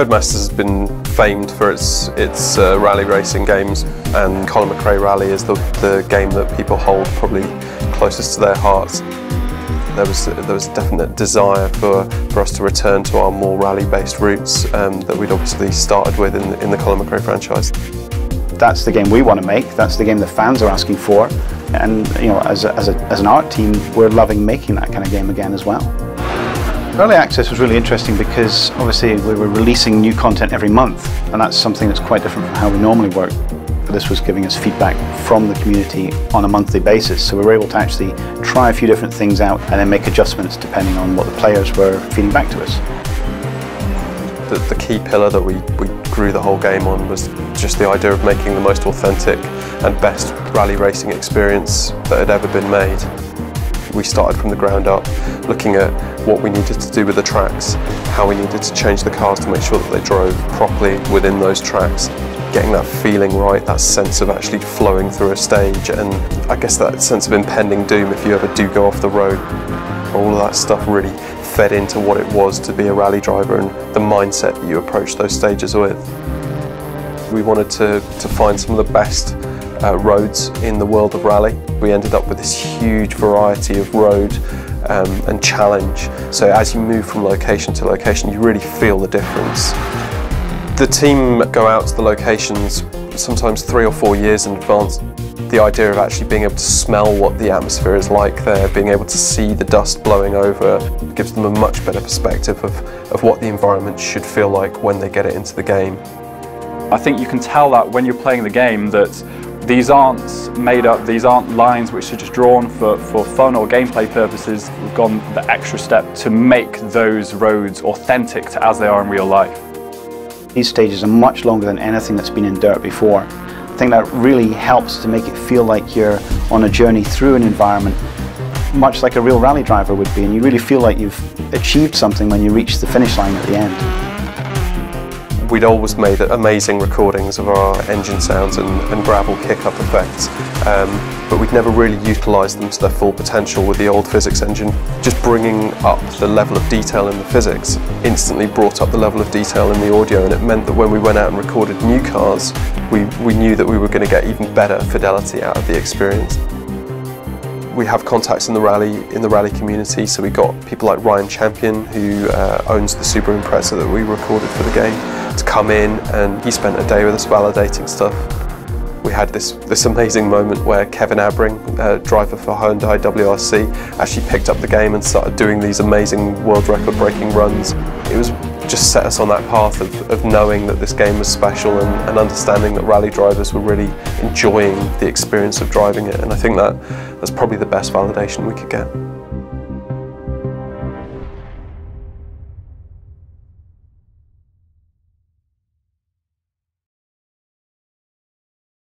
Codemasters has been famed for its rally racing games, and Colin McRae Rally is the game that people hold probably closest to their hearts. There was a definite desire for us to return to our more rally-based roots that we'd obviously started with in the Colin McRae franchise. That's the game we want to make, that's the game the fans are asking for, and you know, as an art team, we're loving making that kind of game again as well. Early access was really interesting because obviously we were releasing new content every month, and that's something that's quite different from how we normally work. This was giving us feedback from the community on a monthly basis, so we were able to actually try a few different things out and then make adjustments depending on what the players were feeding back to us. The key pillar that we grew the whole game on was just the idea of making the most authentic and best rally racing experience that had ever been made. We started from the ground up, looking at what we needed to do with the tracks, how we needed to change the cars to make sure that they drove properly within those tracks, getting that feeling right, that sense of actually flowing through a stage, and I guess that sense of impending doom if you ever do go off the road. All of that stuff really fed into what it was to be a rally driver and the mindset that you approach those stages with. We wanted to find some of the best roads in the world of rally. We ended up with this huge variety of road and challenge, so as you move from location to location you really feel the difference. The team go out to the locations sometimes 3 or 4 years in advance. The idea of actually being able to smell what the atmosphere is like there, being able to see the dust blowing over, gives them a much better perspective of what the environment should feel like when they get it into the game. I think you can tell that when you're playing the game that these aren't made up, these aren't lines which are just drawn for fun or gameplay purposes. We've gone the extra step to make those roads authentic to as they are in real life. These stages are much longer than anything that's been in DiRT before. I think that really helps to make it feel like you're on a journey through an environment, much like a real rally driver would be, and you really feel like you've achieved something when you reach the finish line at the end. We'd always made amazing recordings of our engine sounds and gravel kick-up effects, but we'd never really utilised them to their full potential with the old physics engine. Just bringing up the level of detail in the physics instantly brought up the level of detail in the audio, and it meant that when we went out and recorded new cars, we knew that we were going to get even better fidelity out of the experience. We have contacts in the rally community, so we got people like Ryan Champion, who owns the Super Impreza that we recorded for the game, to come in, and he spent a day with us validating stuff. We had this amazing moment where Kevin Abring, driver for Hyundai WRC, actually picked up the game and started doing these amazing world record breaking runs. It was just set us on that path of knowing that this game was special and understanding that rally drivers were really enjoying the experience of driving it, and I think that's probably the best validation we could get.